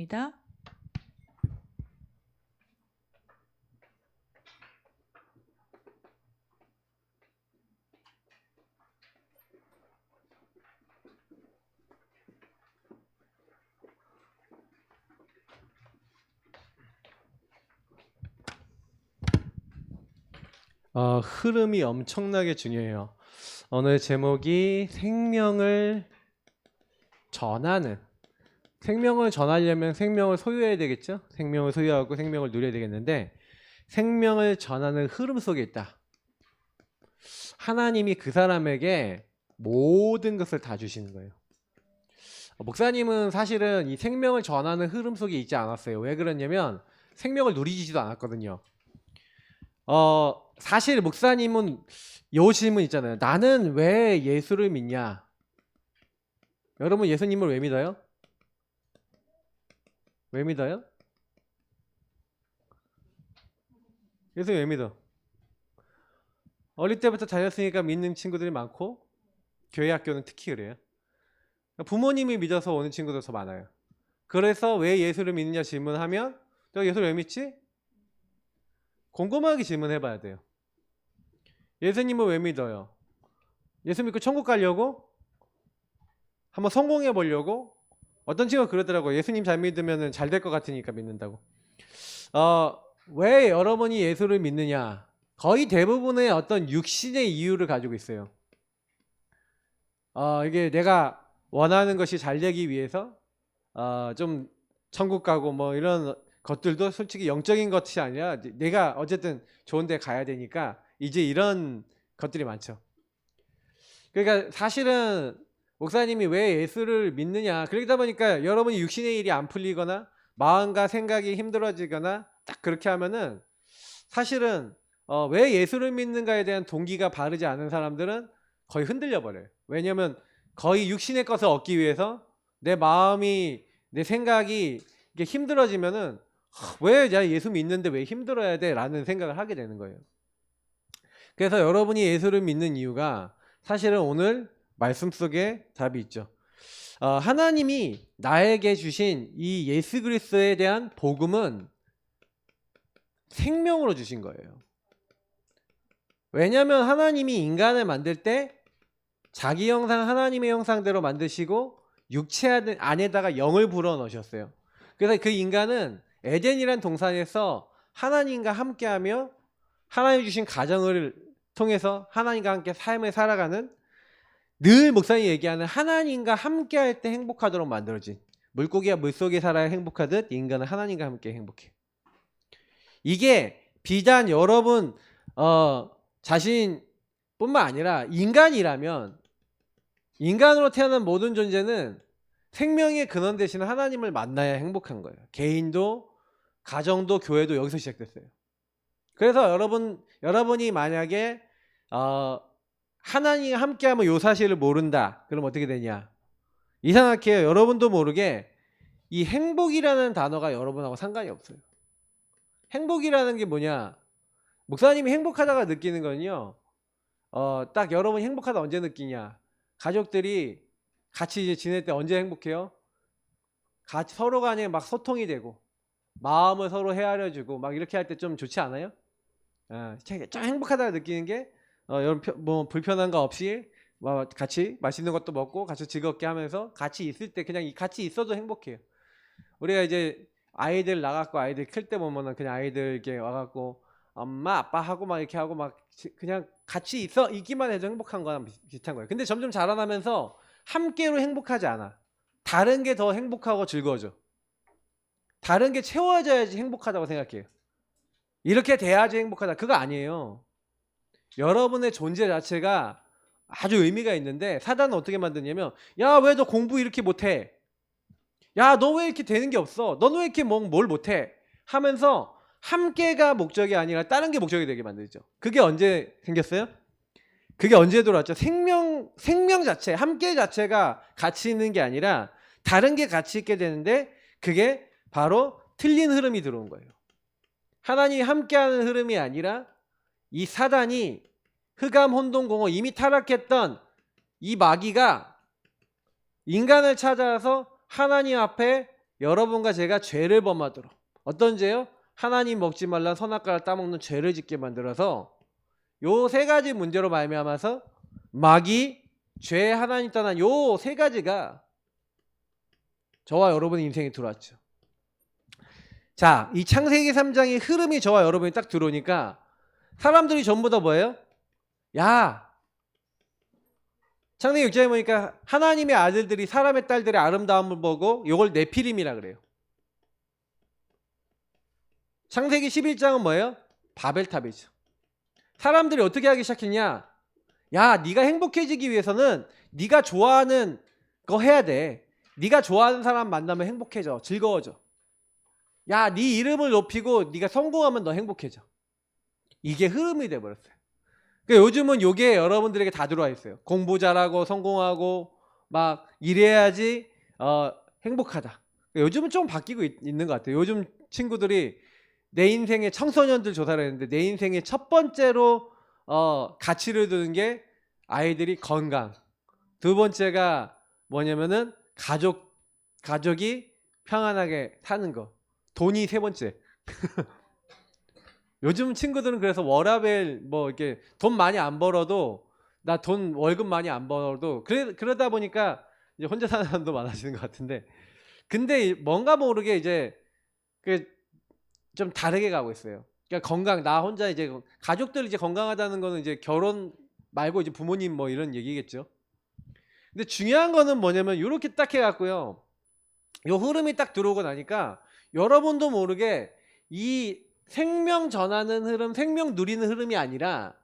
입니다. 흐름이 엄청나게 중요해요. 오늘 제목이 생명을 전하려면 생명을 소유해야 되겠죠? 생명을 소유하고 생명을 누려야 되겠는데, 생명을 전하는 흐름 속에 있다. 하나님이 그 사람에게 모든 것을 다 주시는 거예요. 목사님은 사실은 이 생명을 전하는 흐름 속에 있지 않았어요. 왜 그러냐면 생명을 누리지도 않았거든요. 사실 목사님은 요 질문 있잖아요. 나는 왜 예수를 믿냐? 여러분 예수님을 왜 믿어요? 왜 믿어요? 예수 왜 믿어? 어릴 때부터 다녔으니까 믿는 친구들이 많고, 교회 학교는 특히 그래요. 부모님이 믿어서 오는 친구도 더 많아요. 그래서 왜 예수를 믿느냐 질문하면, 너 예수를 왜 믿지? 곰곰하게 질문해봐야 돼요. 예수님을 왜 믿어요? 예수 믿고 천국 가려고? 한번 성공해 보려고? 어떤 친구가 그러더라고요. 예수님 잘 믿으면 잘 될 것 같으니까 믿는다고. 왜 여러분이 예수를 믿느냐? 거의 대부분의 어떤 육신의 이유를 가지고 있어요. 이게 내가 원하는 것이 잘 되기 위해서 좀 천국 가고 뭐 이런 것들도 솔직히 영적인 것이 아니라 내가 어쨌든 좋은 데 가야 되니까 이제 이런 것들이 많죠. 그러니까 사실은 목사님이 왜 예수를 믿느냐, 그러다 보니까 여러분이 육신의 일이 안 풀리거나 마음과 생각이 힘들어지거나 딱 그렇게 하면은 사실은 왜 예수를 믿는가에 대한 동기가 바르지 않은 사람들은 거의 흔들려 버려요. 왜냐하면 거의 육신의 것을 얻기 위해서 내 마음이, 내 생각이 이게 힘들어지면은 왜 내가 예수 믿는데 왜 힘들어야 돼? 라는 생각을 하게 되는 거예요. 그래서 여러분이 예수를 믿는 이유가 사실은 오늘 말씀 속에 답이 있죠. 하나님이 나에게 주신 이 예수 그리스도에 대한 복음은 생명으로 주신 거예요. 왜냐하면 하나님이 인간을 만들 때 자기 형상, 하나님의 형상대로 만드시고 육체 안에다가 영을 불어넣으셨어요. 그래서 그 인간은 에덴이란 동산에서 하나님과 함께하며 하나님 주신 가정을 통해서 하나님과 함께 삶을 살아가는, 늘 목사님이 얘기하는 하나님과 함께할 때 행복하도록 만들어진, 물고기가 물속에 살아야 행복하듯 인간은 하나님과 함께 행복해. 이게 비단 여러분 자신뿐만 아니라 인간이라면, 인간으로 태어난 모든 존재는 생명의 근원 되시는 하나님을 만나야 행복한 거예요. 개인도 가정도 교회도 여기서 시작됐어요. 그래서 여러분이 만약에 하나님과 함께하면 요 사실을 모른다. 그럼 어떻게 되냐? 이상하게 해요. 여러분도 모르게 이 행복이라는 단어가 여러분하고 상관이 없어요. 행복이라는 게 뭐냐? 목사님이 행복하다가 느끼는 거는요. 딱 여러분이 행복하다 언제 느끼냐? 가족들이 같이 이제 지낼 때 언제 행복해요? 같이 서로 간에 막 소통이 되고 마음을 서로 헤아려주고 막 이렇게 할 때 좀 좋지 않아요? 좀 행복하다고 느끼는 게 여러분 뭐 불편한 거 없이 뭐 같이 맛있는 것도 먹고 같이 즐겁게 하면서 같이 있을 때 그냥 같이 있어도 행복해요. 우리가 이제 아이들 나갖고 아이들 클 때 보면은 그냥 아이들 이렇게 와갖고 엄마 아빠 하고 막 이렇게 하고 막 그냥 같이 있기만 해도 행복한 거랑 비슷한 거예요. 근데 점점 자라나면서 함께로 행복하지 않아. 다른 게 더 행복하고 즐거워져. 다른 게 채워져야지 행복하다고 생각해요. 이렇게 돼야지 행복하다. 그거 아니에요. 여러분의 존재 자체가 아주 의미가 있는데, 사단은 어떻게 만드냐면, 야, 왜 너 공부 이렇게 못해? 야, 너 왜 이렇게 되는 게 없어? 너는 왜 이렇게 뭘 못해? 하면서 함께가 목적이 아니라 다른 게 목적이 되게 만들죠. 그게 언제 생겼어요? 그게 언제 들어왔죠? 생명 자체, 함께 자체가 가치 있는 게 아니라 다른 게 가치 있게 되는데, 그게 바로 틀린 흐름이 들어온 거예요. 하나님이 함께하는 흐름이 아니라 이 사단이, 흑암 혼돈공허, 이미 타락했던 이 마귀가 인간을 찾아서 하나님 앞에 여러분과 제가 죄를 범하도록, 어떤 죄요? 하나님 먹지 말란 선악과를 따먹는 죄를 짓게 만들어서 요 세 가지 문제로 말미암아서 마귀, 죄, 하나님 떠난 요 세 가지가 저와 여러분의 인생에 들어왔죠. 자, 이 창세기 3장의 흐름이 저와 여러분이 딱 들어오니까 사람들이 전부 다 뭐예요? 야, 창세기 6장에 보니까 하나님의 아들들이 사람의 딸들의 아름다움을 보고 요걸 네피림이라 그래요. 창세기 11장은 뭐예요? 바벨탑이죠. 사람들이 어떻게 하기 시작했냐? 야, 네가 행복해지기 위해서는 네가 좋아하는 거 해야 돼. 네가 좋아하는 사람 만나면 행복해져. 즐거워져. 야, 네 이름을 높이고 네가 성공하면 너 행복해져. 이게 흐름이 돼버렸어요. 그러니까 요즘은 요게 여러분들에게 다 들어와 있어요. 공부 잘하고 성공하고 막 이래야지 행복하다. 그러니까 요즘은 좀 바뀌고 있는 것 같아요. 요즘 친구들이 내 인생의 청소년들 조사를 했는데 내 인생의 첫 번째로 가치를 두는 게 아이들이 건강, 두 번째가 뭐냐면은 가족이 평안하게 사는 거, 돈이 세 번째. 요즘 친구들은 그래서 워라밸 뭐 이렇게 돈 많이 안 벌어도, 나 돈 월급 많이 안 벌어도 그러다 보니까 이제 혼자 사는 사람도 많아지는 것 같은데, 근데 뭔가 모르게 이제 좀 다르게 가고 있어요. 그러니까 건강, 나 혼자 이제 가족들 이제 건강하다는 거는 이제 결혼 말고 이제 부모님 뭐 이런 얘기겠죠. 근데 중요한 거는 뭐냐면 이렇게 딱 해갖고요, 요 흐름이 딱 들어오고 나니까 여러분도 모르게 이 생명 전하는 흐름, 생명 누리는 흐름이 아니라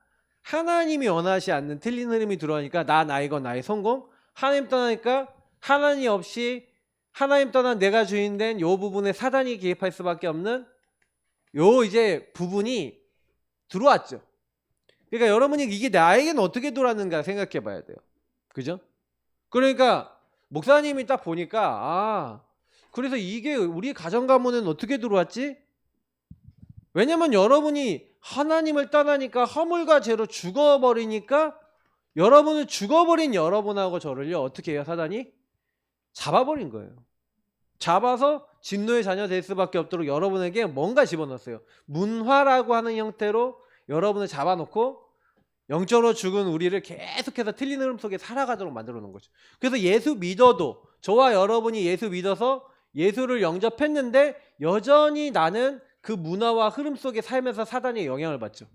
하나님이 원하지 않는 틀린 흐름이 들어오니까 나의 것, 나의 성공, 하나님 떠나니까 하나님 없이 하나님 떠난 내가 주인된 요 부분에 사단이 개입할 수밖에 없는 요 이제 부분이 들어왔죠. 그러니까 여러분이 이게 나에게는 어떻게 들어왔는가 생각해 봐야 돼요. 그죠? 그러니까 목사님이 딱 보니까 그래서 이게 우리 가정 가문은 어떻게 들어왔지? 왜냐면 여러분이 하나님을 떠나니까 허물과 죄로 죽어버리니까 여러분을 죽어버린 여러분하고 저를요 어떻게 해요? 사단이 잡아버린 거예요. 잡아서 진노의 자녀 될 수밖에 없도록 여러분에게 뭔가 집어넣었어요. 문화라고 하는 형태로 여러분을 잡아놓고 영적으로 죽은 우리를 계속해서 틀린 흐름 속에 살아가도록 만들어 놓은 거죠. 그래서 예수 믿어도, 저와 여러분이 예수 믿어서 예수를 영접했는데 여전히 나는 그 문화와 흐름 속에 살면서 사단의 영향을 받죠.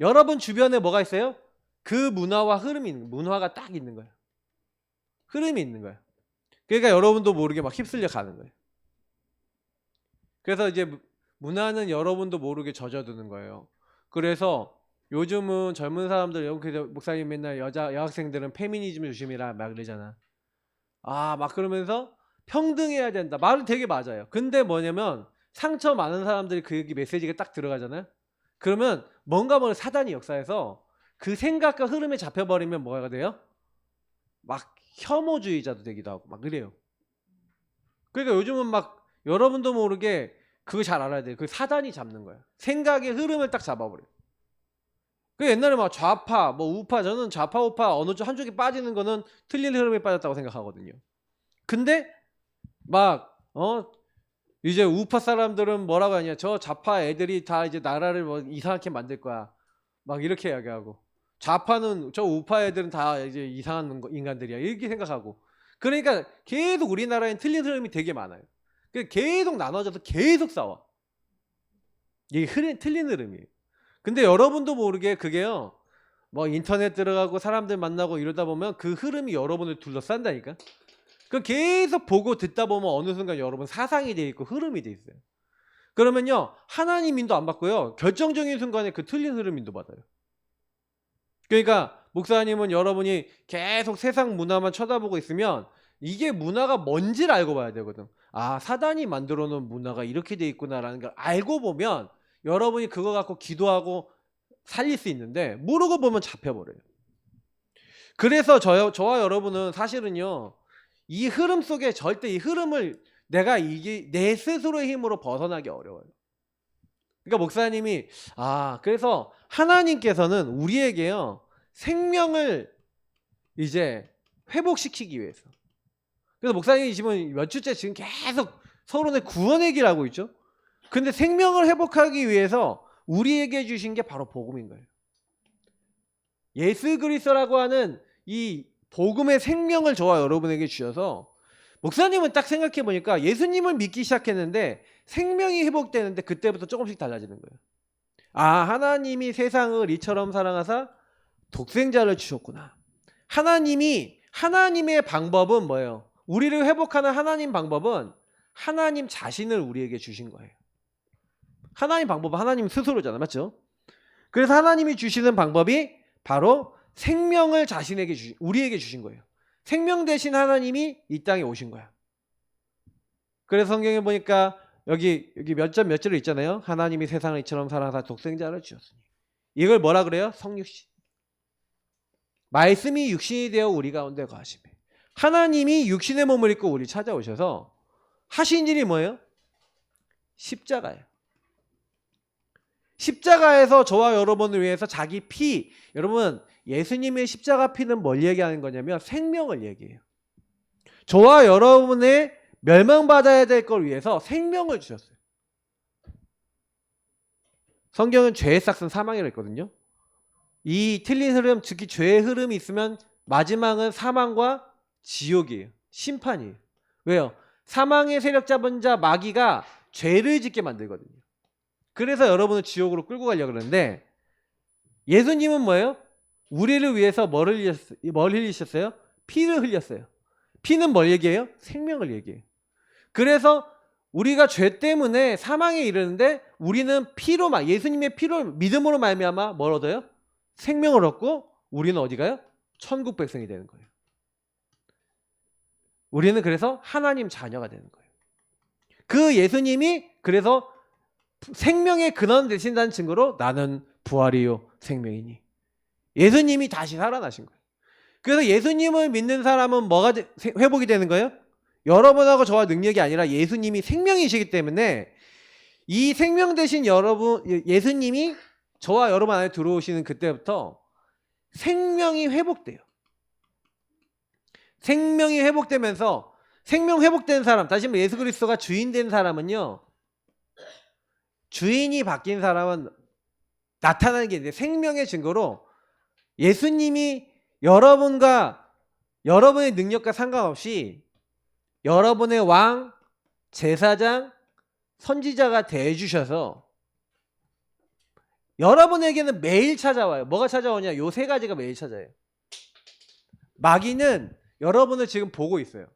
여러분 주변에 뭐가 있어요? 그 문화와 흐름이 있는 거예요. 문화가 딱 있는 거예요. 흐름이 있는 거예요. 그러니까 여러분도 모르게 막 휩쓸려 가는 거예요. 그래서 이제 문화는 여러분도 모르게 젖어드는 거예요. 그래서 요즘은 젊은 사람들, 그래서 목사님 맨날 여학생들은 페미니즘 조심이라 막 그러잖아. 막 그러면서 평등해야 된다. 말은 되게 맞아요. 근데 뭐냐면 상처 많은 사람들이 그 여기 메시지가 딱 들어가잖아요. 그러면 뭔가 사단이 역사에서 그 생각과 흐름에 잡혀버리면 뭐가 돼요? 막 혐오주의자도 되기도 하고 막 그래요. 그러니까 요즘은 막 여러분도 모르게 그거 잘 알아야 돼요. 그 사단이 잡는 거야. 생각의 흐름을 딱 잡아버려요. 그 옛날에 막 좌파, 뭐 우파, 저는 좌파, 우파 어느 쪽 한쪽에 빠지는 거는 틀린 흐름에 빠졌다고 생각하거든요. 근데 막 이제 우파 사람들은 뭐라고 하냐, 저 좌파 애들이 다 이제 나라를 뭐 이상하게 만들 거야, 막 이렇게 이야기하고, 좌파는 저 우파 애들은 다 이제 이상한 인간들이야 이렇게 생각하고, 그러니까 계속 우리나라엔 틀린 흐름이 되게 많아요. 계속 나눠져서 계속 싸워. 이게 틀린 흐름이에요. 근데 여러분도 모르게 그게요, 뭐 인터넷 들어가고 사람들 만나고 이러다 보면 그 흐름이 여러분을 둘러싼다니까. 그 계속 보고 듣다 보면 어느 순간 여러분 사상이 돼 있고 흐름이 돼 있어요. 그러면요 하나님 인도 안 받고요 결정적인 순간에 그 틀린 흐름 인도 받아요. 그러니까 목사님은 여러분이 계속 세상 문화만 쳐다보고 있으면 이게 문화가 뭔지를 알고 봐야 되거든. 사단이 만들어 놓은 문화가 이렇게 돼 있구나라는 걸 알고 보면 여러분이 그거 갖고 기도하고 살릴 수 있는데, 모르고 보면 잡혀버려요. 그래서 저와 여러분은 사실은요 이 흐름 속에 절대 이 흐름을 내가 이게 내 스스로의 힘으로 벗어나기 어려워요. 그러니까 목사님이 그래서 하나님께서는 우리에게요 생명을 이제 회복시키기 위해서, 그래서 목사님이 지금 몇 주째 지금 계속 서론의 구원 얘기를 하고 있죠. 근데 생명을 회복하기 위해서 우리에게 주신 게 바로 복음인 거예요. 예수 그리스도라고 하는 이 복음의 생명을 저와 여러분에게 주셔서, 목사님은 딱 생각해 보니까 예수님을 믿기 시작했는데 생명이 회복되는데 그때부터 조금씩 달라지는 거예요. 아, 하나님이 세상을 이처럼 사랑하사 독생자를 주셨구나. 하나님의 방법은 뭐예요? 우리를 회복하는 하나님 방법은 하나님 자신을 우리에게 주신 거예요. 하나님 방법은 하나님 스스로잖아, 맞죠? 그래서 하나님이 주시는 방법이 바로 생명을 우리에게 주신 거예요. 생명 대신 하나님이 이 땅에 오신 거야. 그래서 성경에 보니까 여기 몇 절을 있잖아요. 하나님이 세상을 이처럼 사랑하사 독생자를 주셨으니. 이걸 뭐라 그래요? 성육신. 말씀이 육신이 되어 우리 가운데 거하시며. 하나님이 육신의 몸을 입고 우리 찾아오셔서 하신 일이 뭐예요? 십자가예요. 십자가에서 저와 여러분을 위해서 자기 피, 여러분 예수님의 십자가 피는 뭘 얘기하는 거냐면 생명을 얘기해요. 저와 여러분의 멸망받아야 될 걸 위해서 생명을 주셨어요. 성경은 죄의 싹은 사망이라고 했거든요. 이 틀린 흐름, 특히 죄의 흐름이 있으면 마지막은 사망과 지옥이에요. 심판이에요. 왜요? 사망의 세력 잡은 자 마귀가 죄를 짓게 만들거든요. 그래서 여러분을 지옥으로 끌고 가려고 그러는데, 예수님은 뭐예요? 우리를 위해서 뭘 흘리셨어요? 피를 흘렸어요. 피는 뭘 얘기해요? 생명을 얘기해요. 그래서 우리가 죄 때문에 사망에 이르는데 우리는 예수님의 피로 믿음으로 말미암아 뭘 얻어요? 생명을 얻고 우리는 어디 가요? 천국 백성이 되는 거예요. 우리는 그래서 하나님 자녀가 되는 거예요. 그 예수님이 그래서 생명의 근원 되신다는 증거로 나는 부활이요 생명이니. 예수님이 다시 살아나신 거예요. 그래서 예수님을 믿는 사람은 뭐가 회복이 되는 거예요? 여러분하고 저와 능력이 아니라 예수님이 생명이시기 때문에 이 생명 되신 예수님이 저와 여러분 안에 들어오시는 그때부터 생명이 회복돼요. 생명이 회복되면서 생명 회복된 사람, 다시 말해 예수 그리스도가 주인 된 사람은요, 주인이 바뀐 사람은 나타나는 게 있는데, 생명의 증거로 예수님이 여러분과 여러분의 능력과 상관없이 여러분의 왕, 제사장, 선지자가 대해주셔서 여러분에게는 매일 찾아와요. 뭐가 찾아오냐? 요 세 가지가 매일 찾아요. 마귀는 여러분을 지금 보고 있어요.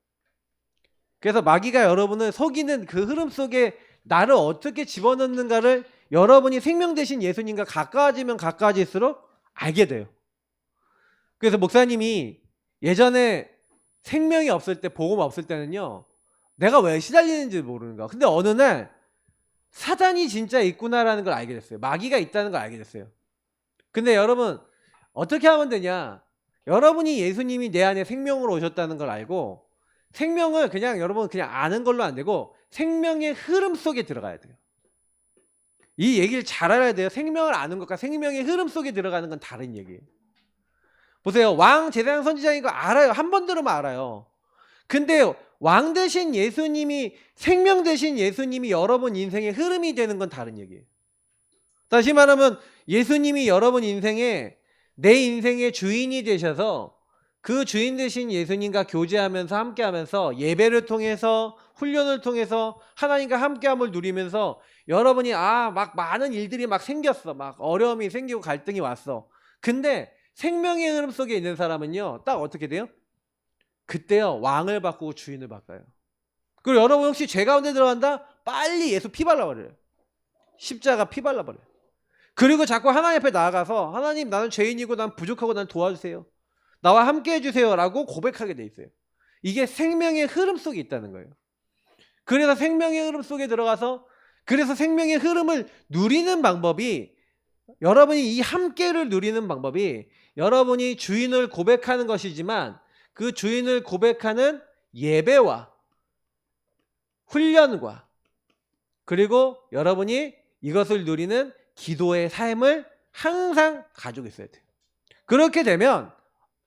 그래서 마귀가 여러분을 속이는 그 흐름 속에 나를 어떻게 집어넣는가를 여러분이 생명 되신 예수님과 가까워지면 가까워질수록 알게 돼요. 그래서 목사님이 예전에 생명이 없을 때, 복음 없을 때는요, 내가 왜 시달리는지 모르는 거야. 근데 어느 날 사단이 진짜 있구나라는 걸 알게 됐어요. 마귀가 있다는 걸 알게 됐어요. 근데 여러분 어떻게 하면 되냐? 여러분이 예수님이 내 안에 생명으로 오셨다는 걸 알고, 생명을 여러분 그냥 아는 걸로 안 되고 생명의 흐름 속에 들어가야 돼요. 이 얘기를 잘 알아야 돼요. 생명을 아는 것과 생명의 흐름 속에 들어가는 건 다른 얘기예요. 보세요. 왕, 제사장, 선지자인 거 알아요. 한 번 들으면 알아요. 근데 왕 대신 예수님이, 생명 대신 예수님이 여러분 인생의 흐름이 되는 건 다른 얘기예요. 다시 말하면 예수님이 여러분 인생에, 내 인생의 주인이 되셔서 그 주인 되신 예수님과 교제하면서 함께하면서 예배를 통해서, 훈련을 통해서 하나님과 함께함을 누리면서 여러분이 막 많은 일들이 막 생겼어. 막 어려움이 생기고 갈등이 왔어. 근데 생명의 흐름 속에 있는 사람은요, 딱 어떻게 돼요? 그때요, 왕을 바꾸고 주인을 바꿔요. 그리고 여러분 혹시 죄 가운데 들어간다? 빨리 예수 피 발라버려요. 십자가 피 발라버려요. 그리고 자꾸 하나님 앞에 나아가서, 하나님 나는 죄인이고 난 부족하고 난 도와주세요. 나와 함께 해주세요 라고 고백하게 돼 있어요. 이게 생명의 흐름 속에 있다는 거예요. 그래서 생명의 흐름 속에 들어가서, 그래서 생명의 흐름을 누리는 방법이, 여러분이 이 함께를 누리는 방법이 여러분이 주인을 고백하는 것이지만, 그 주인을 고백하는 예배와 훈련과, 그리고 여러분이 이것을 누리는 기도의 삶을 항상 가지고 있어야 돼요. 그렇게 되면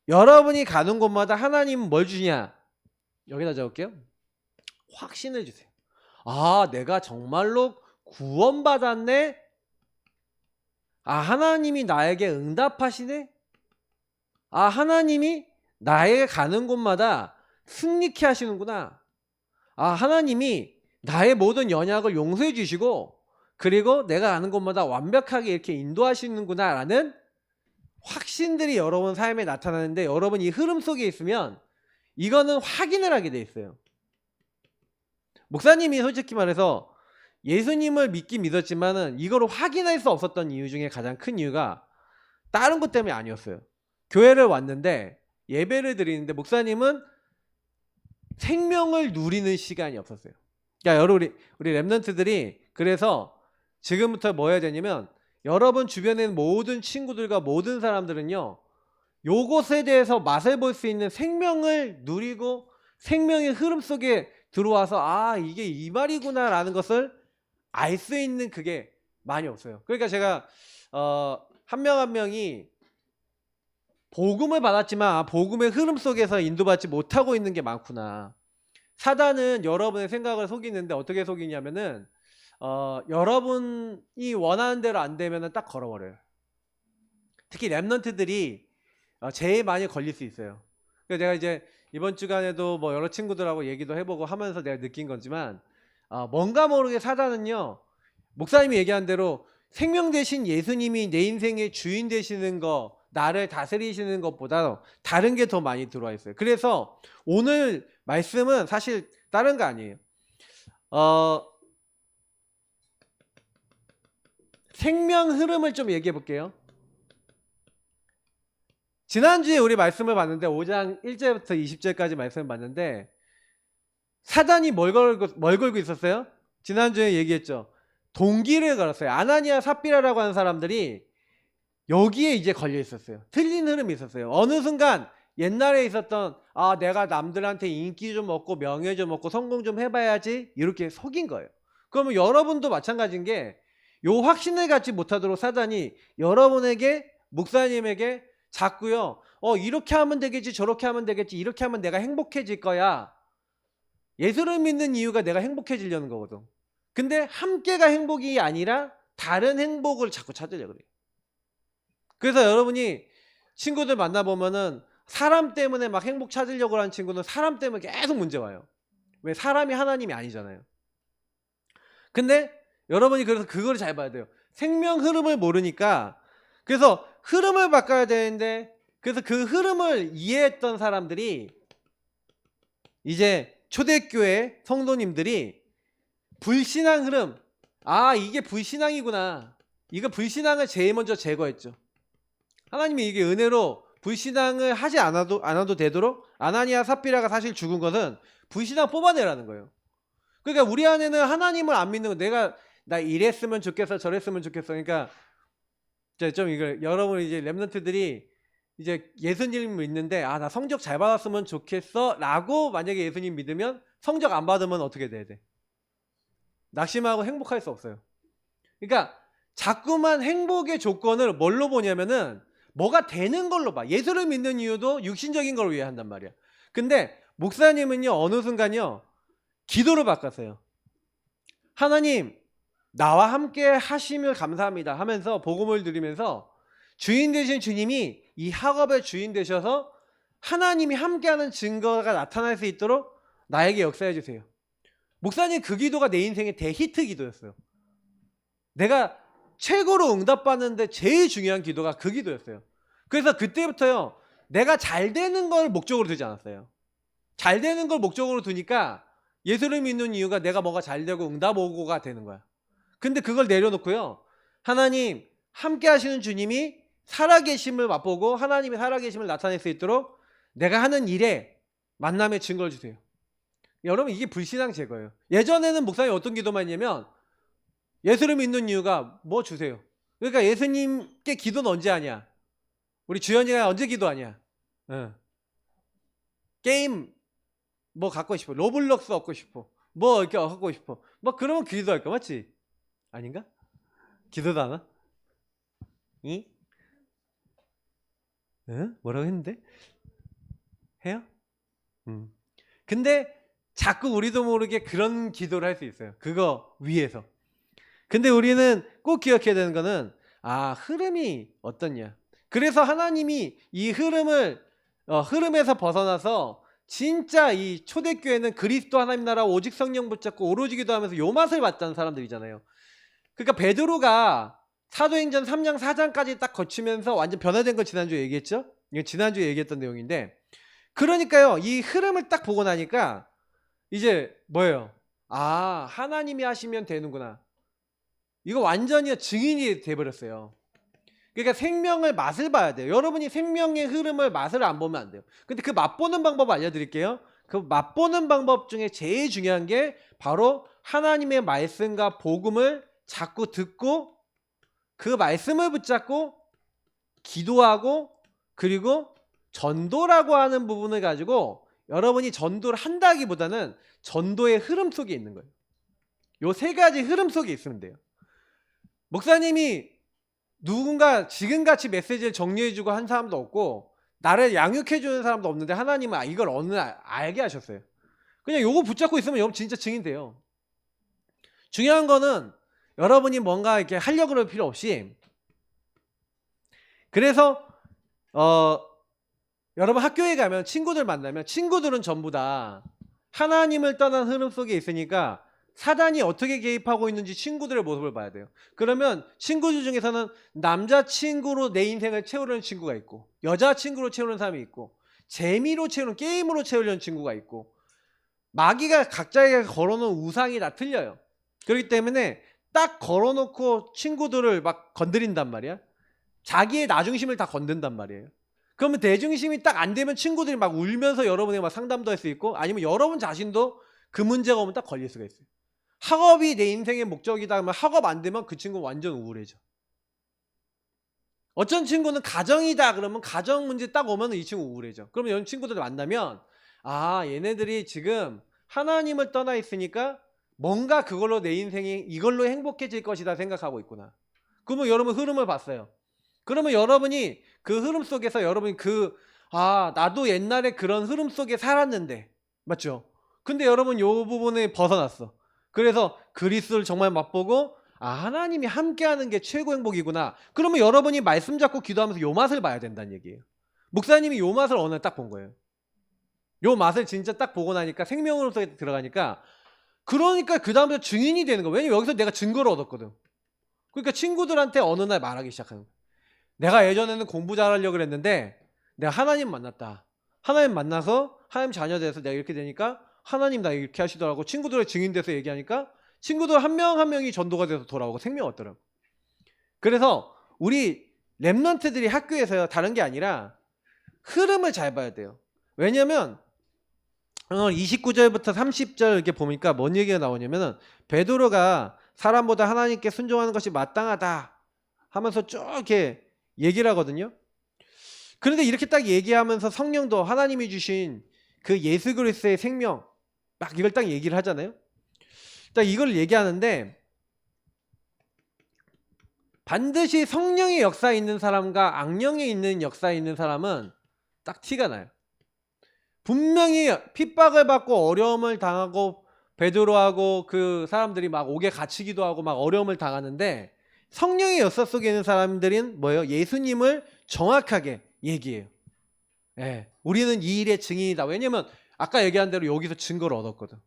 여러분이 가는 곳마다 하나님은 뭘 주냐? 여기다 적을게요. 확신을 주세요. 아, 내가 정말로 구원받았네? 아, 하나님이 나에게 응답하시네? 아, 하나님이 나에게 가는 곳마다 승리케 하시는구나. 아, 하나님이 나의 모든 연약을 용서해 주시고, 그리고 내가 가는 곳마다 완벽하게 이렇게 인도하시는구나 라는 확신들이 여러분 삶에 나타나는데, 여러분 이 흐름 속에 있으면 이거는 확인을 하게 돼 있어요. 목사님이 솔직히 말해서 예수님을 믿긴 믿었지만은 이거를 확인할 수 없었던 이유 중에 가장 큰 이유가 다른 것 때문에 아니었어요. 교회를 왔는데 예배를 드리는데 목사님은 생명을 누리는 시간이 없었어요. 그러니까 여러분 우리 랩런트들이 그래서 지금부터 뭐 해야 되냐면, 여러분 주변에 있는 모든 친구들과 모든 사람들은요, 요것에 대해서 맛을 볼 수 있는 생명을 누리고 생명의 흐름 속에 들어와서 아, 이게 이 말이구나 라는 것을 알 수 있는 그게 많이 없어요. 그러니까 제가 한 명 한 명이 복음을 받았지만 복음의 흐름 속에서 인도받지 못하고 있는 게 많구나. 사단은 여러분의 생각을 속이는데 어떻게 속이냐면은 여러분이 원하는 대로 안 되면은 딱 걸어버려요. 특히 랩런트들이 제일 많이 걸릴 수 있어요. 그래서 제가 이제 이번 주간에도 뭐 여러 친구들하고 얘기도 해보고 하면서 내가 느낀 거지만, 뭔가 모르게 사단은요, 목사님이 얘기한 대로 생명 대신 예수님이 내 인생의 주인 되시는 거, 나를 다스리시는 것보다 다른 게 더 많이 들어와 있어요. 그래서 오늘 말씀은 사실 다른 거 아니에요. 생명 흐름을 좀 얘기해 볼게요. 지난주에 우리 말씀을 봤는데 5장 1절부터 20절까지 말씀을 봤는데, 사단이 뭘 걸고 있었어요? 지난주에 얘기했죠. 동기를 걸었어요. 아나니아 삽비라라고 하는 사람들이 여기에 이제 걸려 있었어요. 틀린 흐름이 있었어요. 어느 순간 옛날에 있었던 내가 남들한테 인기 좀 얻고 명예 좀 얻고 성공 좀 해봐야지 이렇게 속인 거예요. 그러면 여러분도 마찬가지인 게, 요 확신을 갖지 못하도록 사단이 여러분에게, 목사님에게 자꾸요, 이렇게 하면 되겠지, 저렇게 하면 되겠지, 이렇게 하면 내가 행복해질 거야. 예수를 믿는 이유가 내가 행복해지려는 거거든. 근데 함께가 행복이 아니라 다른 행복을 자꾸 찾으려고 그래요. 그래서 여러분이 친구들 만나보면은 사람 때문에 막 행복 찾으려고 하는 친구는 사람 때문에 계속 문제 와요. 왜? 사람이 하나님이 아니잖아요. 근데 여러분이 그래서 그걸 잘 봐야 돼요. 생명 흐름을 모르니까, 그래서 흐름을 바꿔야 되는데, 그래서 그 흐름을 이해했던 사람들이 이제 초대교회 성도님들이 불신앙 흐름, 이게 불신앙이구나, 이거 불신앙을 제일 먼저 제거했죠. 하나님이 이게 은혜로 불신앙을 하지 않아도 되도록, 아나니아 삽비라가 사실 죽은 것은 불신앙 뽑아내라는 거예요. 그러니까 우리 안에는 하나님을 안 믿는 거, 나 이랬으면 좋겠어, 저랬으면 좋겠어. 그러니까 좀 이걸 여러분 이제 랩런트들이 이제 예수님 믿는데 나 성적 잘 받았으면 좋겠어 라고 만약에 예수님 믿으면, 성적 안 받으면 어떻게 돼야 돼? 낙심하고 행복할 수 없어요. 그러니까 자꾸만 행복의 조건을 뭘로 보냐면은 뭐가 되는 걸로 봐. 예수를 믿는 이유도 육신적인 걸 위해 한단 말이야. 근데 목사님은요, 어느 순간요 기도를 바꿨어요. 하나님, 나와 함께 하심을 감사합니다 하면서 복음을 드리면서, 주인 되신 주님이 이 학업의 주인 되셔서 하나님이 함께하는 증거가 나타날 수 있도록 나에게 역사해 주세요. 목사님 그 기도가 내 인생의 대히트 기도였어요. 내가 최고로 응답받는데 제일 중요한 기도가 그 기도였어요. 그래서 그때부터요, 내가 잘 되는 걸 목적으로 두지 않았어요. 잘 되는 걸 목적으로 두니까 예수를 믿는 이유가 내가 뭐가 잘 되고 응답 오고가 되는 거야. 근데 그걸 내려놓고요, 하나님 함께 하시는 주님이 살아계심을 맛보고 하나님이 살아계심을 나타낼 수 있도록 내가 하는 일에 만남의 증거를 주세요. 여러분, 이게 불신앙 제거예요. 예전에는 목사님이 어떤 기도만 했냐면, 예수를 믿는 이유가 뭐 주세요. 그러니까 예수님께 기도는 언제 하냐? 우리 주연이가 언제 기도하냐? 게임 뭐 갖고 싶어, 로블록스 얻고 싶어, 뭐 이렇게 갖고 싶어, 뭐 그러면 기도할까? 맞지? 아닌가? 기도도 안 하나? 응? 뭐라고 했는데? 해요? 근데 자꾸 우리도 모르게 그런 기도를 할 수 있어요. 그거 위에서. 근데 우리는 꼭 기억해야 되는 거는 흐름이 어떻냐. 그래서 하나님이 이 흐름에서 벗어나서 진짜 이 초대교회는 그리스도 하나님 나라 오직 성령 붙잡고 오로지 기도하면서 요 맛을 봤다는 사람들이잖아요. 그러니까 베드로가 사도행전 3장 4장까지 딱 거치면서 완전 변화된 거 지난주에 얘기했죠. 이거 지난주에 얘기했던 내용인데, 그러니까요 이 흐름을 딱 보고 나니까 이제 뭐예요? 하나님이 하시면 되는구나. 이거 완전히 증인이 돼버렸어요. 그러니까 생명의 맛을 봐야 돼요. 여러분이 생명의 흐름을 맛을 안 보면 안 돼요. 근데 그 맛보는 방법 알려드릴게요. 그 맛보는 방법 중에 제일 중요한 게 바로 하나님의 말씀과 복음을 자꾸 듣고 그 말씀을 붙잡고 기도하고 그리고 전도라고 하는 부분을 가지고 여러분이 전도를 한다기보다는 전도의 흐름 속에 있는 거예요. 요 세 가지 흐름 속에 있으면 돼요. 목사님이 누군가 지금같이 메시지를 정리해주고 한 사람도 없고 나를 양육해주는 사람도 없는데 하나님은 이걸 어느 날 알게 하셨어요. 그냥 요거 붙잡고 있으면 여러분 진짜 증인 돼요. 중요한 거는 여러분이 뭔가 이렇게 하려고 그럴 필요 없이, 그래서 여러분 학교에 가면 친구들 만나면 친구들은 전부 다 하나님을 떠난 흐름 속에 있으니까 사단이 어떻게 개입하고 있는지 친구들의 모습을 봐야 돼요. 그러면 친구들 중에서는 남자친구로 내 인생을 채우려는 친구가 있고, 여자친구로 채우는 사람이 있고, 재미로 채우는, 게임으로 채우려는 친구가 있고, 마귀가 각자에게 걸어놓은 우상이 다 틀려요. 그렇기 때문에 딱 걸어놓고 친구들을 막 건드린단 말이야. 자기의 나중심을 다 건든단 말이에요. 그러면 대중심이 딱 안 되면 친구들이 막 울면서 여러분에게 막 상담도 할 수 있고, 아니면 여러분 자신도 그 문제가 오면 딱 걸릴 수가 있어요. 학업이 내 인생의 목적이다 하면 학업 안 되면 그 친구는 완전 우울해져. 어쩐 친구는 가정이다 그러면 가정 문제 딱 오면 이 친구 우울해져. 그러면 이런 친구들 만나면 얘네들이 지금 하나님을 떠나 있으니까 뭔가 그걸로 내 인생이 이걸로 행복해질 것이다 생각하고 있구나. 그러면 여러분 흐름을 봤어요. 그러면 여러분이 그 흐름 속에서 여러분이 나도 옛날에 그런 흐름 속에 살았는데, 맞죠? 근데 여러분 요 부분에 벗어났어. 그래서 그리스도를 정말 맛보고 하나님이 함께하는 게 최고 행복이구나. 그러면 여러분이 말씀 잡고 기도하면서 요 맛을 봐야 된다는 얘기예요. 목사님이 요 맛을 어느 날 딱 본 거예요. 요 맛을 진짜 딱 보고 나니까 생명으로 들어가니까, 그러니까 그 다음부터 증인이 되는 거예요. 왜냐면 여기서 내가 증거를 얻었거든. 그러니까 친구들한테 어느 날 말하기 시작하는 거예요. 내가 예전에는 공부 잘하려고 그랬는데 내가 하나님 만났다. 하나님 만나서 하나님 자녀 돼서 내가 이렇게 되니까 하나님 나 이렇게 하시더라고. 친구들의 증인돼서 얘기하니까 친구들 한 명 한 명이 전도가 돼서 돌아오고 생명 얻더라고. 그래서 우리 랩런트들이 학교에서요, 다른 게 아니라 흐름을 잘 봐야 돼요. 왜냐면 29절부터 30절 이렇게 보니까 뭔 얘기가 나오냐면은 베드로가 사람보다 하나님께 순종하는 것이 마땅하다 하면서 쭉 이렇게 얘기를 하거든요. 그런데 이렇게 딱 얘기하면서 성령도 하나님이 주신 그 예수 그리스도의 생명 막 이걸 딱 얘기를 하잖아요. 딱 이걸 얘기하는데 반드시 성령의 역사에 있는 사람과 악령에 있는 역사에 있는 사람은 딱 티가 나요. 분명히 핍박을 받고 어려움을 당하고 베드로하고 그 사람들이 막 옥에 갇히기도 하고 막 어려움을 당하는데, 성령의 역사 속에 있는 사람들은 뭐예요? 예수님을 정확하게 얘기해요. 우리는 이 일의 증인이다. 왜냐면 아까 얘기한 대로 여기서 증거를 얻었거든.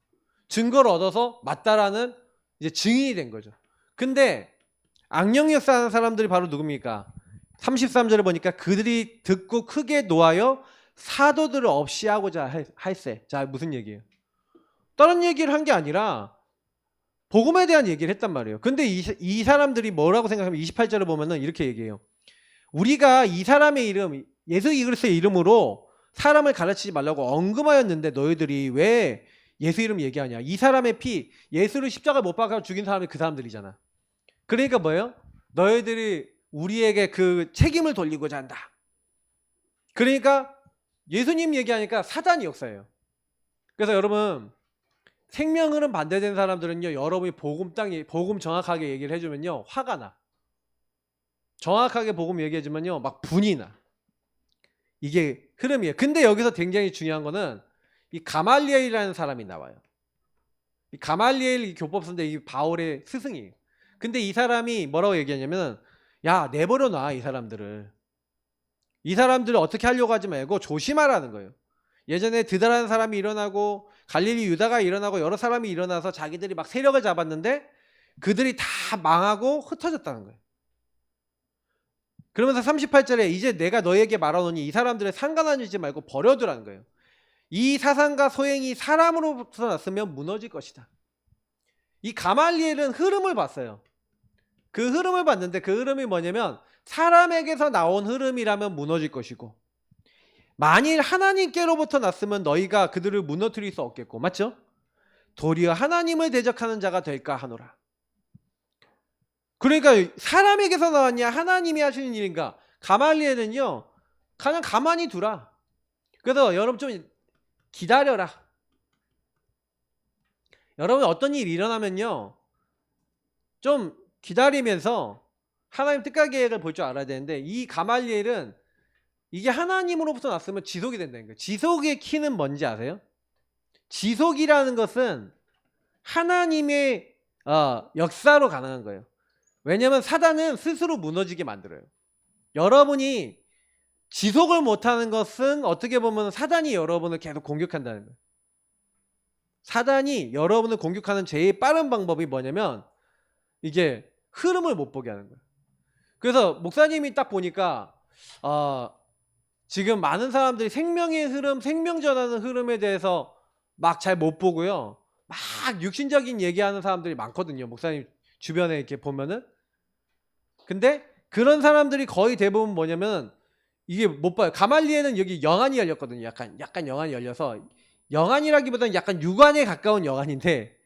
증거를 얻어서 맞다라는 이제 증인이 된 거죠. 근데 악령 역사하는 사람들이 바로 누굽니까? 33절을 보니까 그들이 듣고 크게 노하여 사도들을 없이 하고자 할세. 자, 무슨 얘기예요? 다른 얘기를 한 게 아니라 복음에 대한 얘기를 했단 말이에요. 근데 이 사람들이 뭐라고 생각하면 28절을 보면은 이렇게 얘기해요. 우리가 이 사람의 이름, 예수 그리스도의 이름으로 사람을 가르치지 말라고 언급하였는데 너희들이 왜 예수 이름 얘기하냐? 이 사람의 피, 예수를 십자가에 못 박아 죽인 사람이 그 사람들이잖아. 그러니까 뭐예요? 너희들이 우리에게 그 책임을 돌리고자 한다. 그러니까 예수님 얘기하니까 사단이 역사예요. 그래서 여러분, 생명 흐름 반대된 사람들은요, 여러분이 복음 정확하게 얘기를 해주면요, 화가 나. 정확하게 복음 얘기해주면요, 막 분이 나. 이게 흐름이에요. 근데 여기서 굉장히 중요한 거는 이 가말리엘이라는 사람이 나와요. 이 가말리엘 이 교법서인데 이 바울의 스승이에요. 근데 이 사람이 뭐라고 얘기하냐면 야 내버려 놔 이 사람들을. 이 사람들을 어떻게 하려고 하지 말고 조심하라는 거예요. 예전에 드다라는 사람이 일어나고 갈릴리 유다가 일어나고 여러 사람이 일어나서 자기들이 막 세력을 잡았는데 그들이 다 망하고 흩어졌다는 거예요. 그러면서 38절에 이제 내가 너에게 말하노니 이 사람들을 상관하지 말고 버려두라는 거예요. 이 사상과 소행이 사람으로부터 났으면 무너질 것이다. 이 가말리엘은 흐름을 봤어요. 그 흐름을 봤는데 그 흐름이 뭐냐면 사람에게서 나온 흐름이라면 무너질 것이고 만일 하나님께로부터 났으면 너희가 그들을 무너뜨릴 수 없겠고 맞죠? 도리어 하나님을 대적하는 자가 될까 하노라. 그러니까 사람에게서 나왔냐 하나님이 하시는 일인가. 가말리엘은요 그냥 가만히 두라. 그래서 여러분 좀 기다려라. 여러분 어떤 일이 일어나면요 좀 기다리면서 하나님 뜻과 계획을 볼 줄 알아야 되는데 이 가말리엘은 이게 하나님으로부터 났으면 지속이 된다는 거예요. 지속의 키는 뭔지 아세요? 지속이라는 것은 하나님의 역사로 가능한 거예요. 왜냐하면 사단은 스스로 무너지게 만들어요. 여러분이 지속을 못하는 것은 어떻게 보면 사단이 여러분을 계속 공격한다는 거예요. 사단이 여러분을 공격하는 제일 빠른 방법이 뭐냐면 이게 흐름을 못 보게 하는 거예요. 그래서 목사님이 딱 보니까 지금 많은 사람들이 생명의 흐름, 생명 전하는 흐름에 대해서 막 잘 못 보고요. 막 육신적인 얘기하는 사람들이 많거든요. 목사님 주변에 이렇게 보면은. 근데 그런 사람들이 거의 대부분 뭐냐면 이게 못 봐요. 가말리엘은 여기 영안이 열렸거든요. 약간 영안이 열려서 영안이라기보다는 약간 육안에 가까운 영안인데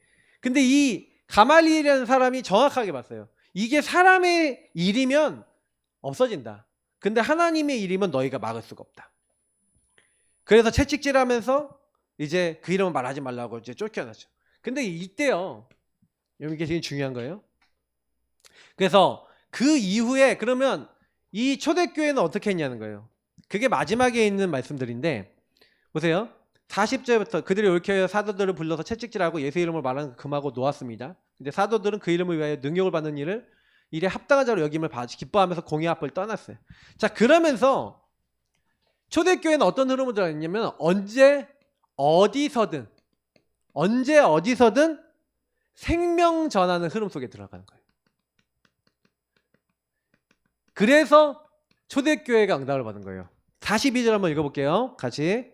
근데 이 가말리엘이라는 사람이 정확하게 봤어요. 이게 사람의 일이면 없어진다. 근데 하나님의 일이면 너희가 막을 수가 없다. 그래서 채찍질하면서 이제 그 이름을 말하지 말라고 이제 쫓겨났죠. 근데 이때요. 이게 되게 중요한 거예요. 그래서 그 이후에 그러면 이 초대교회는 어떻게 했냐는 거예요. 그게 마지막에 있는 말씀들인데 보세요. 40절부터 그들이 옳게 사도들을 불러서 채찍질하고 예수 이름을 말하는 금하고 놓았습니다. 근데 사도들은 그 이름을 위하여 능력을 받는 일에 합당한 자로 여김을 기뻐하면서 공의 앞을 떠났어요. 자 그러면서 초대교회는 어떤 흐름을 들어갔냐면 언제 어디서든 생명 전하는 흐름 속에 들어가는 거예요. 그래서 초대교회가 응답을 받은 거예요. 42절 한번 읽어볼게요. 같이.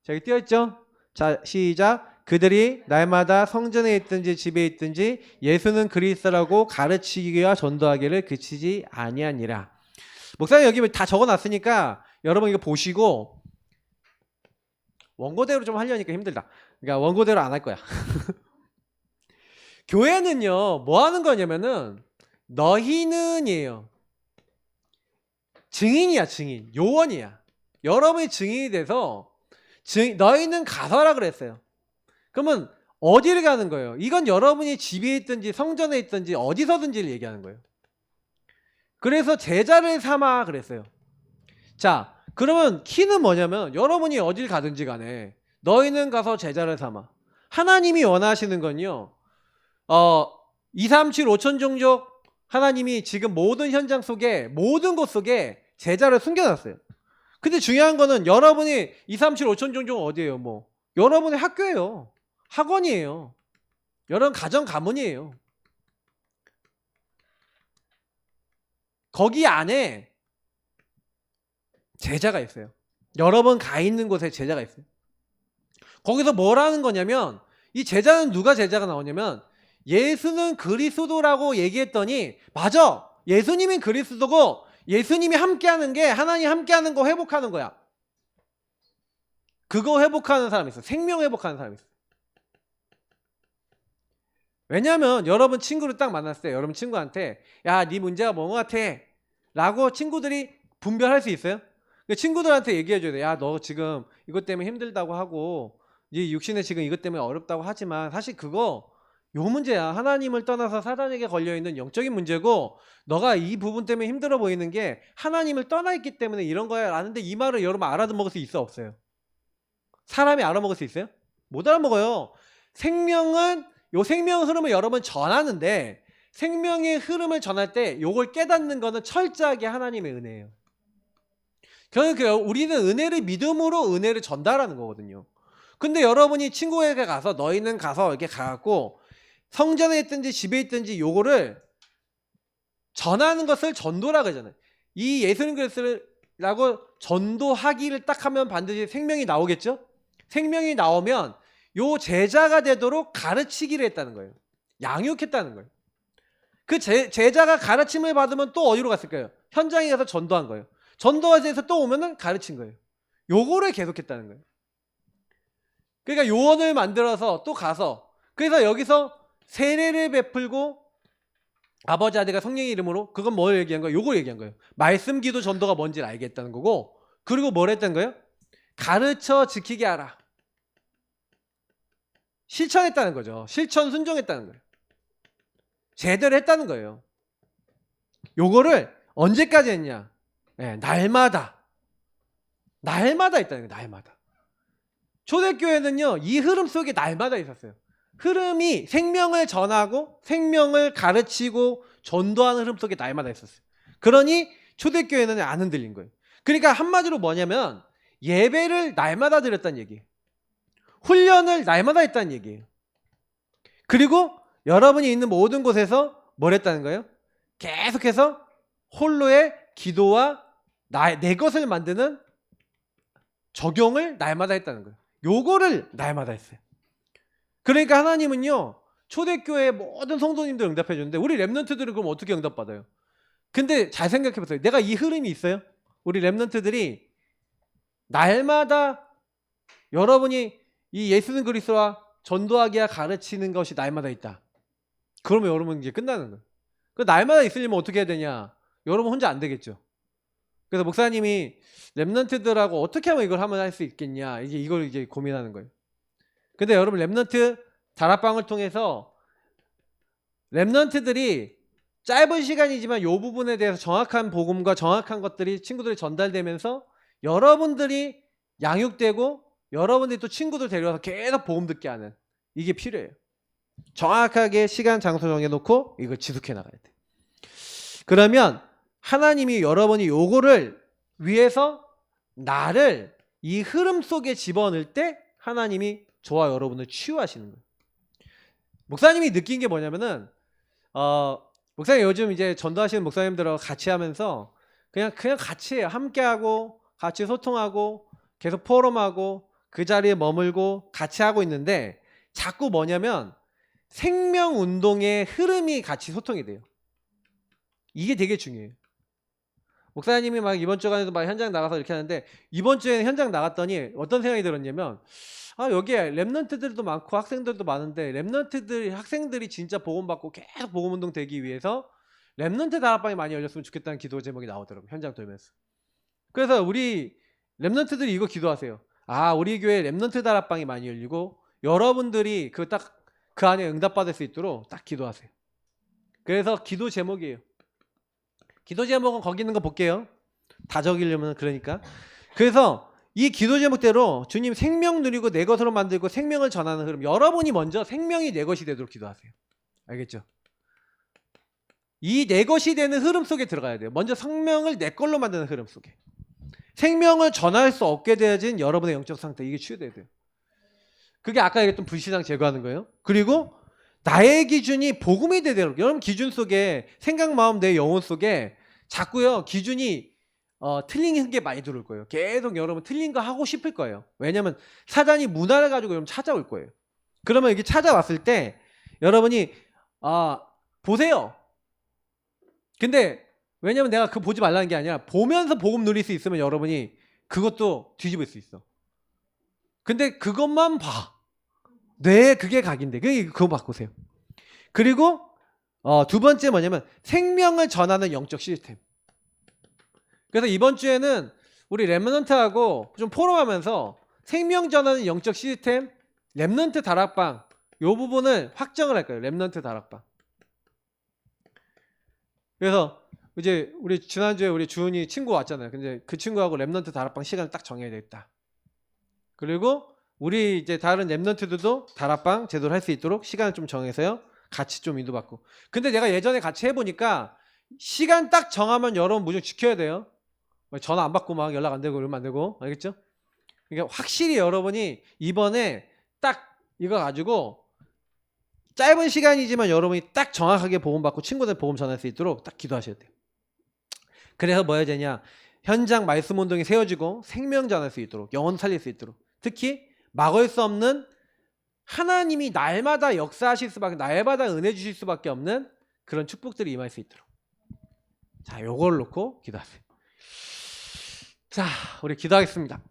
자, 여기 띄어있죠? 자, 시작. 그들이 날마다 성전에 있든지 집에 있든지 예수는 그리스도라고 가르치기와 전도하기를 그치지 아니하니라. 목사님 여기 다 적어놨으니까 여러분 이거 보시고 원고대로 좀 하려니까 힘들다. 그러니까 원고대로 안 할 거야. 교회는요 뭐 하는 거냐면은 너희는이에요. 증인이야 증인. 요원이야. 여러분이 증인이 돼서 너희는 가서라 그랬어요. 그러면 어디를 가는 거예요? 이건 여러분이 집에 있든지 성전에 있든지 어디서든지를 얘기하는 거예요. 그래서 제자를 삼아 그랬어요. 자 그러면 키는 뭐냐면 여러분이 어딜 가든지 간에 너희는 가서 제자를 삼아. 하나님이 원하시는 건요 2, 3, 7, 5천 종족 하나님이 지금 모든 현장 속에 모든 곳 속에 제자를 숨겨놨어요. 근데 중요한 거는 여러분이 2, 3, 7, 5천 종족은 어디예요? 뭐 여러분의 학교예요. 학원이에요. 여러분 가정 가문이에요. 거기 안에 제자가 있어요. 여러분 가 있는 곳에 제자가 있어요. 거기서 뭐라는 거냐면 이 제자는 누가 제자가 나오냐면 예수는 그리스도라고 얘기했더니 맞아. 예수님이 그리스도고 예수님이 함께하는 게 하나님 함께하는 거 회복하는 거야. 그거 회복하는 사람이 있어. 생명 회복하는 사람이 있어. 왜냐하면 여러분 친구를 딱 만났을 때 여러분 친구한테 야, 네 문제가 뭐 같아? 라고 친구들이 분별할 수 있어요? 친구들한테 얘기해줘야 돼. 야, 너 지금 이것 때문에 힘들다고 하고 네 육신에 지금 이것 때문에 어렵다고 하지만 사실 그거 요 문제야. 하나님을 떠나서 사단에게 걸려있는 영적인 문제고 너가 이 부분 때문에 힘들어 보이는 게 하나님을 떠나 있기 때문에 이런 거야 라는데 이 말을 여러분 알아듣을 수 있어 없어요? 사람이 알아먹을 수 있어요? 못 알아먹어요. 생명은 요 생명 흐름을 여러분 전하는데 생명의 흐름을 전할 때 요걸 깨닫는 거는 철저하게 하나님의 은혜예요. 그러니까 우리는 은혜를 믿음으로 은혜를 전달하는 거거든요. 근데 여러분이 친구에게 가서 너희는 가서 이렇게 가갖고 성전에 있든지 집에 있든지 요거를 전하는 것을 전도라고 하잖아요. 이 예수님 그리스도라고 전도하기를 딱 하면 반드시 생명이 나오겠죠? 생명이 나오면 요 제자가 되도록 가르치기를 했다는 거예요. 양육했다는 거예요. 그 제자가 가르침을 받으면 또 어디로 갔을 거예요? 현장에 가서 전도한 거예요. 전도해서 또 오면은 가르친 거예요. 요거를 계속했다는 거예요. 그러니까 요원을 만들어서 또 가서 그래서 여기서 세례를 베풀고 아버지 아들과 성령의 이름으로 그건 뭘 얘기한 거예요? 요걸 얘기한 거예요. 말씀 기도 전도가 뭔지를 알겠다는 거고 그리고 뭘 했다는 거예요? 가르쳐 지키게 하라. 실천했다는 거죠. 실천 순종했다는 거예요. 제대로 했다는 거예요. 요거를 언제까지 했냐? 네, 날마다 했다는 거예요. 날마다. 초대교회는요. 이 흐름 속에 날마다 있었어요. 흐름이 생명을 전하고 생명을 가르치고 전도하는 흐름 속에 날마다 있었어요. 그러니 초대교회는 안 흔들린 거예요. 그러니까 한마디로 뭐냐면 예배를 날마다 드렸다는 얘기예요. 훈련을 날마다 했다는 얘기예요. 그리고 여러분이 있는 모든 곳에서 뭘 했다는 거예요? 계속해서 홀로의 기도와 내 것을 만드는 적용을 날마다 했다는 거예요. 요거를 날마다 했어요. 그러니까 하나님은요. 초대교회의 모든 성도님들 응답해 주는데 우리 랩런트들은 그럼 어떻게 응답받아요? 근데 잘 생각해 보세요. 내가 이 흐름이 있어요? 우리 랩런트들이 날마다 여러분이 이 예수는 그리스도와 전도하기와 가르치는 것이 날마다 있다. 그러면 여러분 이제 끝나는 거예요. 그 날마다 있으려면 어떻게 해야 되냐? 여러분 혼자 안 되겠죠. 그래서 목사님이 랩런트들하고 어떻게 하면 이걸 하면 할 수 있겠냐? 이걸 이제 고민하는 거예요. 근데 여러분 랩런트 다락방을 통해서 랩런트들이 짧은 시간이지만 이 부분에 대해서 정확한 복음과 정확한 것들이 친구들이 전달되면서 여러분들이 양육되고 여러분들이 또 친구들 데려와서 계속 복음 듣게 하는 이게 필요해요. 정확하게 시간 장소 정해놓고 이걸 지속해 나가야 돼. 그러면 하나님이 여러분이 요거를 위해서 나를 이 흐름 속에 집어넣을 때 하나님이 저와 여러분을 치유하시는 거예요. 목사님이 느낀 게 뭐냐면은 목사님 요즘 이제 전도하시는 목사님들하고 같이 하면서 그냥 같이 해요. 함께하고 같이 소통하고 계속 포럼하고 그 자리에 머물고 같이 하고 있는데 자꾸 뭐냐면 생명운동의 흐름이 같이 소통이 돼요. 이게 되게 중요해요. 목사님이 막 이번 주간에도 막 현장 나가서 이렇게 하는데 이번 주에는 현장 나갔더니 어떤 생각이 들었냐면 여기에 랩런트들도 많고 학생들도 많은데 학생들이 진짜 복음받고 계속 복음운동 되기 위해서 랩런트 다락방이 많이 열렸으면 좋겠다는 기도 제목이 나오더라고요. 현장 돌면서. 그래서 우리 랩런트들이 이거 기도하세요. 우리 교회 랩런트 다락방이 많이 열리고 여러분들이 그 안에 응답받을 수 있도록 딱 기도하세요. 그래서 기도 제목이에요. 기도 제목은 거기 있는 거 볼게요. 다 적이려면 그러니까. 그래서 이 기도 제목대로 주님 생명 누리고 내 것으로 만들고 생명을 전하는 흐름. 여러분이 먼저 생명이 내 것이 되도록 기도하세요. 알겠죠? 이 내 것이 되는 흐름 속에 들어가야 돼요. 먼저 생명을 내 걸로 만드는 흐름 속에. 생명을 전할 수 없게 되어진 여러분의 영적 상태. 이게 치유돼야 돼요. 그게 아까 얘기했던 불신앙 제거하는 거예요. 그리고 나의 기준이 복음이 되도록 여러분 기준 속에 생각, 마음, 내 영혼 속에 자꾸요 기준이 틀린 게 많이 들어올 거예요. 계속 여러분 틀린 거 하고 싶을 거예요. 왜냐면 사단이 문화를 가지고 여러분 찾아올 거예요. 그러면 이게 찾아왔을 때 여러분이 보세요. 근데 왜냐면 내가 그거 보지 말라는 게 아니라 보면서 복음 누릴 수 있으면 여러분이 그것도 뒤집을 수 있어. 근데 그것만 봐. 네, 그게 각인데 그거 바꾸세요. 그리고 두 번째 뭐냐면 생명을 전하는 영적 시스템. 그래서 이번 주에는 우리 랩런트하고 좀 포럼하면서 생명 전하는 영적 시스템, 랩런트 다락방 요 부분을 확정을 할 거예요. 랩런트 다락방. 그래서 이제 우리 지난주에 우리 주은이 친구 왔잖아요. 근데 그 친구하고 랩런트 다락방 시간을 딱 정해야 되겠다. 그리고 우리 이제 다른 랩런트들도 다락방 제대로 할 수 있도록 시간을 좀 정해서요. 같이 좀 인도받고. 근데 내가 예전에 같이 해보니까 시간 딱 정하면 여러분 무조건 지켜야 돼요. 전화 안 받고 막 연락 안 되고 이러면 안 되고. 알겠죠? 그러니까 확실히 여러분이 이번에 딱 이거 가지고 짧은 시간이지만 여러분이 딱 정확하게 보험받고 친구들 보험 전할 수 있도록 딱 기도하셔야 돼요. 그래서 뭐 해야 되냐? 현장 말씀 운동이 세워지고 생명 전할 수 있도록 영혼 살릴 수 있도록 특히 막을 수 없는 하나님이 날마다 역사하실 수밖에 날마다 은혜 주실 수밖에 없는 그런 축복들이 임할 수 있도록 자 요걸 놓고 기도하세요. 자 우리 기도하겠습니다.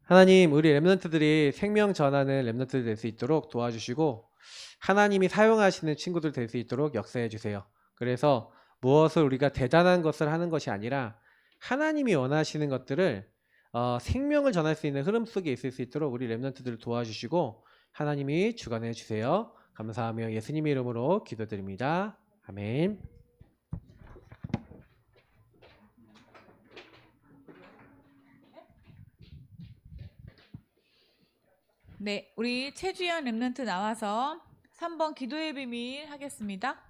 하나님 우리 랩런트들이 생명 전하는 랩런트들 될 수 있도록 도와주시고 하나님이 사용하시는 친구들 될 수 있도록 역사해 주세요. 그래서 무엇을 우리가 대단한 것을 하는 것이 아니라 하나님이 원하시는 것들을 생명을 전할 수 있는 흐름 속에 있을 수 있도록 우리 랩런트들을 도와주시고 하나님이 주관해 주세요. 감사하며 예수님의 이름으로 기도드립니다. 아멘. 네, 우리 최주연 랩런트 나와서 3번 기도의 비밀 하겠습니다.